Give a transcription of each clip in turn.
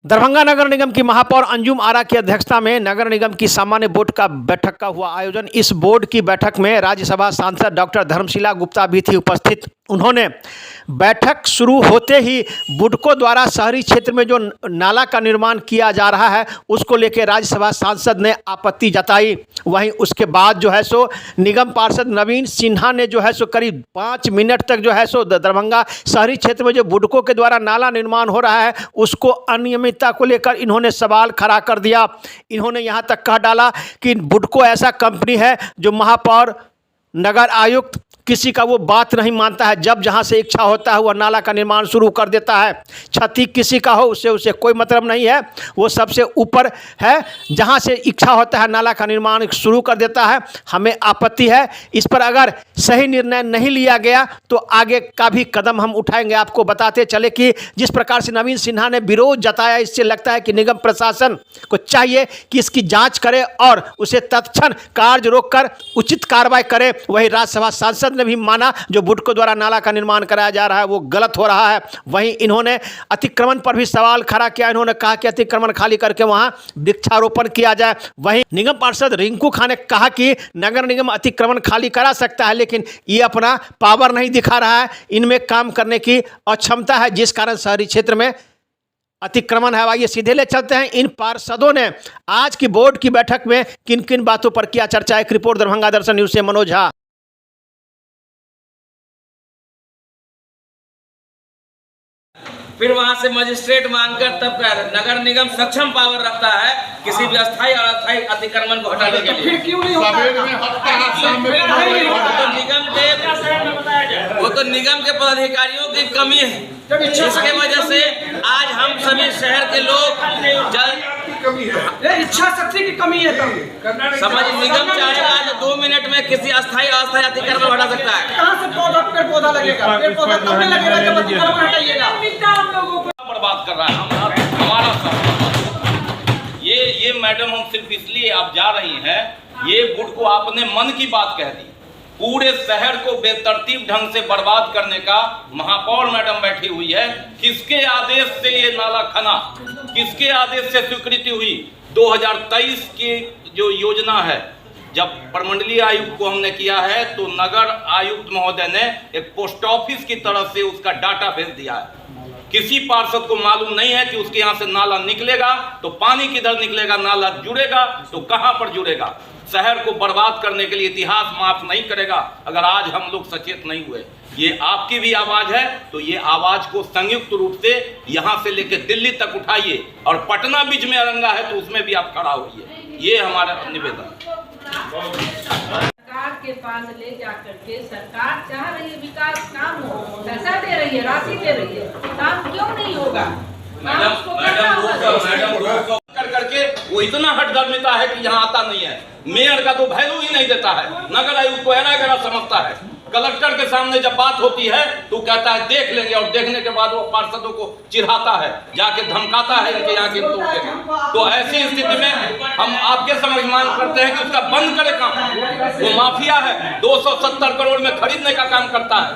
दरभंगा नगर निगम की महापौर अंजुम आरा की अध्यक्षता में नगर निगम की सामान्य बोर्ड का बैठक का हुआ आयोजन। इस बोर्ड की बैठक में राज्यसभा सांसद डॉक्टर धर्मशिला गुप्ता भी थी उपस्थित। उन्होंने बैठक शुरू होते ही बुडको द्वारा शहरी क्षेत्र में जो नाला का निर्माण किया जा रहा है उसको लेकर राज्यसभा सांसद ने आपत्ति जताई। वहीं उसके बाद जो है सो निगम पार्षद नवीन सिन्हा ने जो है सो करीब 5 मिनट तक जो है सो दरभंगा शहरी क्षेत्र में जो बुडको के द्वारा नाला निर्माण हो रहा है उसको अनियमितता को लेकर इन्होंने सवाल खड़ा कर दिया। इन्होंने यहाँ तक कह डाला कि बुडको ऐसा कंपनी है जो महापौर, नगर आयुक्त किसी का वो बात नहीं मानता है। जब जहाँ से इच्छा होता है वह नाला का निर्माण शुरू कर देता है। क्षति किसी का हो उससे उसे कोई मतलब नहीं है, वो सबसे ऊपर है। जहाँ से इच्छा होता है नाला का निर्माण शुरू कर देता है। हमें आपत्ति है इस पर। अगर सही निर्णय नहीं लिया गया तो आगे का भी कदम हम उठाएंगे। आपको बताते चले कि जिस प्रकार से नवीन सिन्हा ने विरोध जताया, इससे लगता है कि निगम प्रशासन को चाहिए कि इसकी जाँच करे और उसे तत्क्षण कार्य रोककर उचित कार्रवाई करे। वही राज्यसभा सांसद ने भी माना जो बुडको द्वारा नाला का निर्माण कराया जा रहा है वो गलत हो रहा है। वहीं इन्होंने अतिक्रमण पर भी सवाल खड़ा किया। इन्होंने कहा कि अतिक्रमण खाली करके वहां वृक्षारोपण किया जाए। वहीं निगम पार्षद रिंकू खान ने कहा कि नगर निगम अतिक्रमण खाली करा सकता है लेकिन ये अपना पावर नहीं दिखा रहा है, इनमें काम करने की अक्षमता है, जिस कारण शहरी क्षेत्र में अतिक्रमण है। आइए सीधे ले चलते हैं। इन पार्षदों ने आज की बोर्ड की बैठक में किन किन बातों पर किया चर्चा। एक रिपोर्ट दरभंगा दर्शन न्यूज से मनोज झा। फिर वहां से मजिस्ट्रेट मांगकर तब नगर निगम सक्षम पावर रखता है किसी भी अस्थायी और अस्थायी अतिक्रमण को हटाने के लिए। फिर क्यों नहीं होता? वो तो निगम के पदाधिकारियों की कमी है, जिसके वजह से आज हम सभी शहर के लोग इच्छा शक्ति की कमी है। समझ निगम चाहेगा तो 2 मिनट में किसी अस्थायी अस्थायी अतिक्रमण हटा सकता है। कहाँ से पेड़ पौधा लगेगा? पेड़ पौधा तब नहीं लगेगा जब अतिक्रमण हटाइएगा। बर्बाद कर रहा है हमारा सब। ये मैडम हम सिर्फ इसलिए आप जा रही हैं, ये बुडको आपने मन की बात कह दी। पूरे शहर को बेतरतीब ढंग से बर्बाद करने का महापौर मैडम बैठी हुई है। किसके आदेश से ये नाला खना, किसके आदेश से स्वीकृति हुई? 2023 की जो योजना है, जब प्रमंडलीय आयुक्त को हमने किया है तो नगर आयुक्त महोदय ने एक पोस्ट ऑफिस की तरफ से उसका डाटा भेज दिया है। किसी पार्षद को मालूम नहीं है कि उसके यहाँ से नाला निकलेगा तो पानी किधर निकलेगा, नाला जुड़ेगा तो कहाँ पर जुड़ेगा। शहर को बर्बाद करने के लिए इतिहास माफ नहीं करेगा अगर आज हम लोग सचेत नहीं हुए। ये आपकी भी आवाज है तो ये आवाज को संयुक्त रूप से यहाँ से लेकर दिल्ली तक उठाइए और पटना बीच में अरंगा है तो उसमें भी आप खड़ा होइए। ये हमारा निवेदन है। सरकार के पास ले जाकर के सरकार चाह रही है विकास काम हो, पैसा दे रही है, राशि दे रही है, काम क्यों नहीं होगा? मैडम करके वो इतना हठधर्मिता है कि यहाँ आता नहीं है। मेयर का तो वैल्यू ही नहीं देता है, नगर आयुक्त को एरा गरा समझता है। कलेक्टर के सामने जब बात होती है तो कहता है देख लेंगे, और देखने के बाद वो पार्षदों को चिढ़ाता है, जाके धमकाता है इनके यहाँ के लोग। तो ऐसी स्थिति में हम आपके समक्ष मांग करते हैं कि उसका बंद करे काम। वो माफिया है, 270 करोड़ में खरीदने का काम करता है।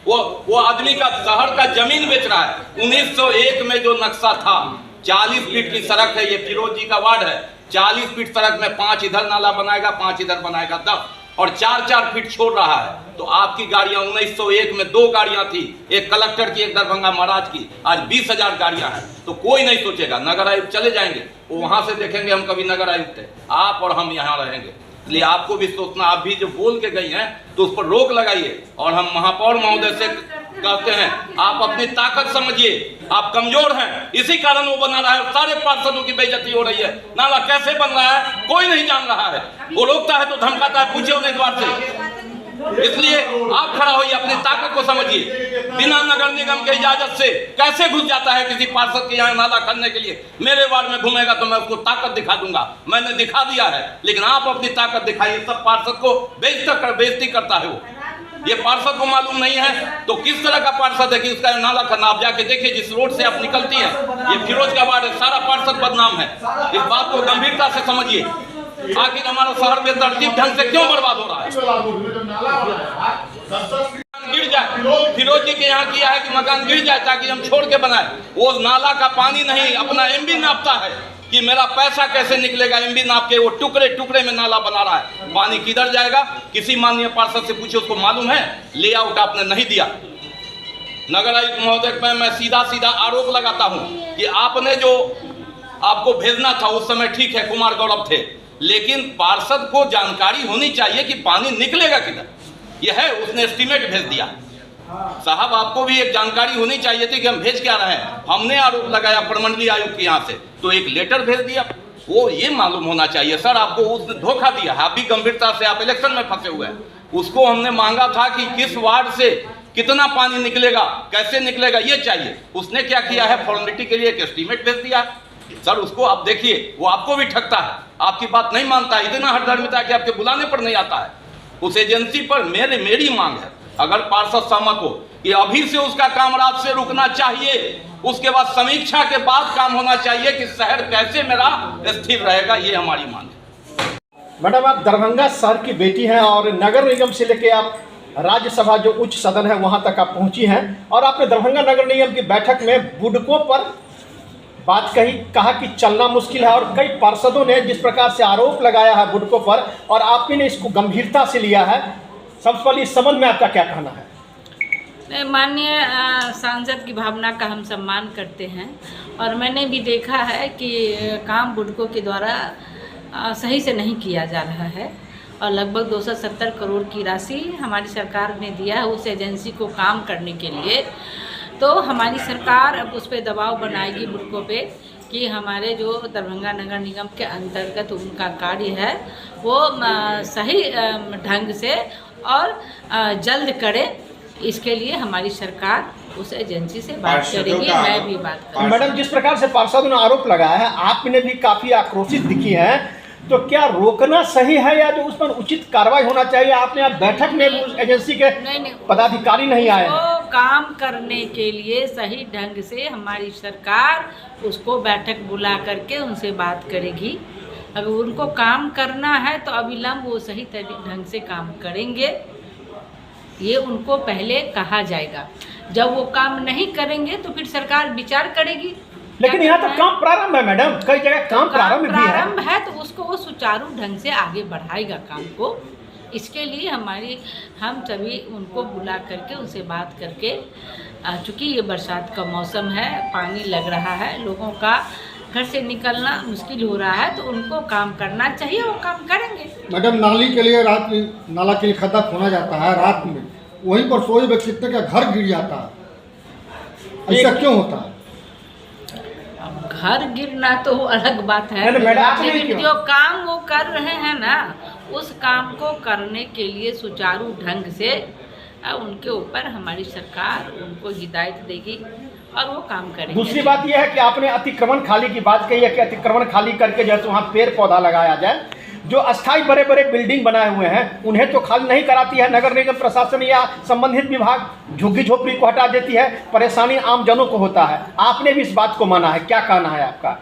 वो आदमी का शहर का जमीन बेच रहा है। 1901 में जो नक्शा था, 40 फीट की सड़क है, ये फिरोज जी का वार्ड है। 40 फीट सड़क में 5 इधर नाला बनाएगा, 5 इधर बनाएगा, 10 और 4-4 फीट छोड़ रहा है। तो आपकी गाड़ियां 1901 में 2 गाड़ियां थी, एक कलेक्टर की, एक दरभंगा महाराज की। आज 20,000 गाड़ियां हैं तो कोई नहीं सोचेगा। नगर आयुक्त चले जाएंगे, वो वहां से देखेंगे हम कभी नगर आयुक्त है, आप और हम यहाँ रहेंगे। इसलिए आपको भी सोचना, आप भी जो बोल के गई हैं तो उस पर रोक लगाइए। और हम महापौर महोदय से कहते हैं आप अपनी ताकत समझिए, आप कमजोर हैं, इसी कारण वो बना रहा है। सारे पार्षदों की बेइज्जती हो रही है। नाला कैसे बन रहा है कोई नहीं जान रहा है। वो रोकता है तो धमकाता है, पूछे उम्मीदवार से। इसलिए आप खड़ा होइए, अपनी ताकत को समझिए। बिना नगर निगम के इजाजत से कैसे घुस जाता है किसी पार्षद के यहाँ नाला करने के लिए? मेरे वार्ड में घूमेगा तो मैं उसको ताकत दिखा दूंगा। मैंने दिखा दिया है, लेकिन आप अपनी ताकत दिखाइए। सब पार्षद को बेइज्जती करता है वो। ये पार्षद को मालूम नहीं है तो किस तरह का पार्षद है कि उसका नाला करना। आप जाके देखिए, जिस रोड से आप निकलती हैं, ये फिरोज का वार्ड है, सारा पार्षद बदनाम है। इस बात को गंभीरता से समझिए। आखिर हमारा शहर बेतरतीब ढंग से क्यों बर्बाद हो रहा है? गिर जाए फिर फिरोज जी के यहाँ किया है कि मकान गिर जाए ताकि हम छोड़ के बनाए। वो नाला का पानी नहीं, अपना एमबी नापता है कि मेरा पैसा कैसे निकलेगा। एमबी नाप के वो टुकड़े टुकड़े में नाला बना रहा है। पानी किधर जाएगा? किसी माननीय पार्षद से पूछे, उसको मालूम है? लेआउट आपने नहीं दिया। नगर आयुक्त महोदय पर मैं सीधा सीधा आरोप लगाता हूं कि आपने जो आपको भेजना था उस समय ठीक है, कुमार गौरव थे, लेकिन पार्षद को जानकारी होनी चाहिए कि पानी निकलेगा किधर। यह है, उसने एस्टीमेट भेज दिया। साहब आपको भी एक जानकारी होनी चाहिए थी कि हम भेज क्या रहे हैं। हमने आरोप लगाया प्रमंडलीय आयुक्त के यहाँ से, तो एक लेटर भेज दिया। वो ये मालूम होना चाहिए सर, आपको उसने धोखा दिया। आप भी गंभीरता से, आप इलेक्शन में फंसे हुए हैं। उसको हमने मांगा था कि किस वार्ड से कितना पानी निकलेगा, कैसे निकलेगा, ये चाहिए। उसने क्या किया है, फॉर्मेलिटी के लिए एक एस्टीमेट भेज दिया। सर उसको आप देखिए, वो आपको भी ठगता है, आपकी बात नहीं मानता है, इतना हठधर्मिता कि आपके बुलाने पर नहीं आता है। उस एजेंसी पर मेरी मांग है, अगर पार्षद सहमत हो कि अभी से उसका काम रात से रुकना चाहिए, उसके बाद समीक्षा के बाद काम होना चाहिए कि शहर कैसे मेरा स्थिर रहेगा, ये हमारी मांग है। मैडम, आप दरभंगा शहर की बेटी हैं और नगर निगम से लेके आप राज्यसभा जो उच्च सदन है वहां तक आप पहुंची हैं, और आपने दरभंगा नगर निगम की बैठक में बुडकों पर बात कहा कि चलना मुश्किल है, और कई पार्षदों ने जिस प्रकार से आरोप लगाया है बुडकों पर, और आपने इसको गंभीरता से लिया है। सबसे पहले इस संबंध में आपका क्या कहना है? माननीय सांसद की भावना का हम सम्मान करते हैं, और मैंने भी देखा है कि काम बुडकों के द्वारा सही से नहीं किया जा रहा है, और लगभग 270 करोड़ की राशि हमारी सरकार ने दिया है उस एजेंसी को काम करने के लिए। तो हमारी सरकार अब उस पर दबाव बनाएगी बुडकों पे कि हमारे जो दरभंगा नगर निगम के अंतर्गत उनका कार्य है वो सही ढंग से और जल्द करे। इसके लिए हमारी सरकार उस एजेंसी से बात करेगी, मैं भी बात करूँगी। मैडम, जिस प्रकार से पार्षदों ने आरोप लगाया है, आपने भी काफ़ी आक्रोशित दिखी है, तो क्या रोकना सही है या जो उस पर उचित कार्रवाई होना चाहिए? आपने आप बैठक में उस एजेंसी के पदाधिकारी नहीं आए हैं। काम करने के लिए सही ढंग से हमारी सरकार उसको बैठक बुला करके उनसे बात करेगी। अगर उनको काम करना है तो अविलंब वो सही ढंग से काम करेंगे, ये उनको पहले कहा जाएगा। जब वो काम नहीं करेंगे तो फिर सरकार विचार करेगी। लेकिन यहाँ तक काम प्रारंभ है मैडम, कई जगह काम प्रारंभ है तो उसको वो सुचारू ढंग से आगे बढ़ाएगा काम को। इसके लिए हम सभी उनको बुला करके उनसे बात करके, चूँकि ये बरसात का मौसम है, पानी लग रहा है, लोगों का घर से निकलना मुश्किल हो रहा है, तो उनको काम करना चाहिए, वो काम करेंगे। मैडम, नाली के लिए नाला के लिए खड्डा खोना जाता है रात में, वहीं पर सोए व्यक्ति का घर गिर जाता है, ऐसा क्यों होता है? घर गिरना तो अलग बात है, लेकिन जो काम वो कर रहे हैं ना, उस काम को करने के लिए सुचारू ढंग से उनके ऊपर हमारी सरकार उनको हिदायत देगी और वो काम करेंगे। दूसरी बात यह है कि आपने अतिक्रमण खाली की बात कही है कि अतिक्रमण खाली करके जैसे वहाँ पेड़ पौधा लगाया जाए। जो अस्थायी बड़े बड़े बिल्डिंग बनाए हुए हैं उन्हें तो खाली नहीं कराती है नगर निगम प्रशासन या संबंधित विभाग, झुग्गी झोपड़ी को हटा देती है, परेशानी आम जनों को होता है। आपने भी इस बात को माना है, क्या कहना है आपका?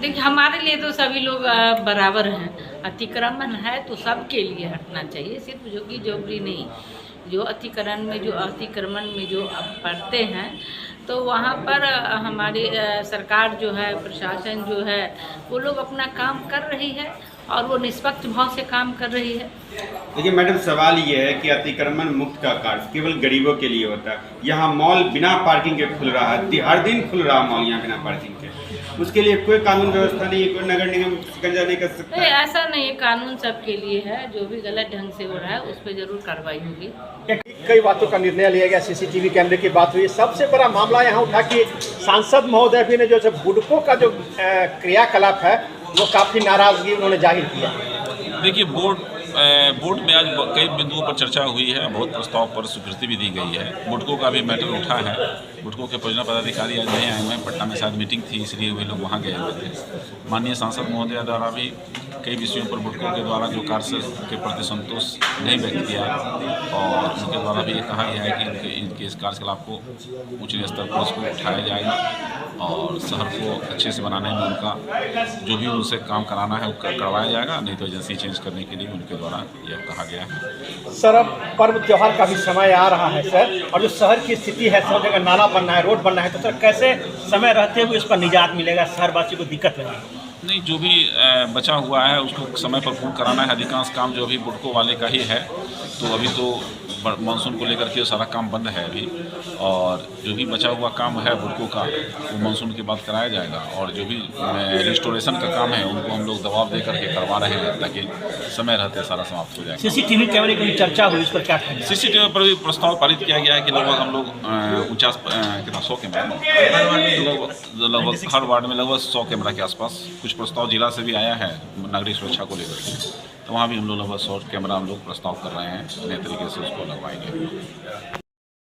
देखिए, हमारे लिए तो सभी लोग बराबर हैं। अतिक्रमण है तो सबके लिए हटना चाहिए, सिर्फ झुग्गी झोपड़ी नहीं। जो अतिक्रमण में जो पड़ते हैं तो वहाँ पर हमारी सरकार जो है, प्रशासन जो है, वो लोग अपना काम कर रही है और वो निष्पक्ष भाव से काम कर रही है। देखिए मैडम, सवाल ये है कि अतिक्रमण मुक्त का कार्य केवल गरीबों के लिए होता है। यहाँ मॉल बिना पार्किंग के खुल रहा है, हर दिन खुल रहा है मॉल यहाँ बिना पार्किंग के। उसके लिए कोई कानून व्यवस्था नहीं है, कोई नगर निगम शिकंजा नहीं कर सकता। नहीं, ऐसा नहीं है, कानून सबके लिए है। जो भी गलत ढंग से हो रहा है उस पर जरूर कार्रवाई होगी। कई बातों का निर्णय लिया गया, सीसीटीवी कैमरे की बात हुई। सबसे बड़ा मामला यहाँ उठा कि सांसद महोदय भी ने जो बुडकों का जो क्रियाकलाप है वो काफ़ी नाराजगी उन्होंने जाहिर किया। देखिए, बोर्ड में आज कई बिंदुओं पर चर्चा हुई है, बहुत प्रस्ताव पर स्वीकृति भी दी गई है। बुडकों का भी मैटर उठा है। बुडकों के परियोजना पदाधिकारी आज नहीं आए हुए हैं, पटना में शायद मीटिंग थी इसलिए वे लोग वहाँ गए हुए थे। माननीय सांसद महोदय द्वारा भी कई विषयों पर बुडको के द्वारा जो कार्य के प्रति संतोष नहीं व्यक्त किया और उनके द्वारा भी ये कहा गया है कि इनके इस कार्यकलाप को उच्च स्तर पर इसको उठाया जाएगा और शहर को अच्छे से बनाने में उनका जो भी उनसे काम कराना है वो करवाया जाएगा, नहीं तो एजेंसी चेंज करने के लिए उनके द्वारा यह कहा गया है। सर अब पर्व त्यौहार का भी समय आ रहा है सर, और जो शहर की स्थिति है, सब जगह नाला बनना है, रोड बनना है, तो सर कैसे समय रहते हुए इस पर निजात मिलेगा, शहरवासी को दिक्कत नहीं? नहीं, जो भी बचा हुआ है उसको समय पर पूर्ण कराना है। अधिकांश काम जो अभी बुडको वाले का ही है, तो अभी तो मानसून को लेकर के सारा काम बंद है अभी, और जो भी बचा हुआ काम है बुडको का वो मानसून के बाद कराया जाएगा, और जो भी रिस्टोरेशन का काम है उनको हम लोग दबाव दे करके करवा रहे हैं ताकि समय रहते सारा समाप्त हो जाए। सीसीटीवी कैमरे की चर्चा हुई, इस पर क्या कहेंगे? सीसीटीवी पर भी प्रस्ताव पारित किया गया है कि लगभग हम लोग 100 कैमरा लगभग हर वार्ड में लगभग 100 कैमरा के आसपास। कुछ प्रस्ताव जिला से भी आया है नागरिक सुरक्षा को लेकर के, तो वहाँ भी हम लोग लगभग 100 कैमरा हम लोग प्रस्ताव कर रहे हैं, नए तरीके से उसको लगवाएंगे।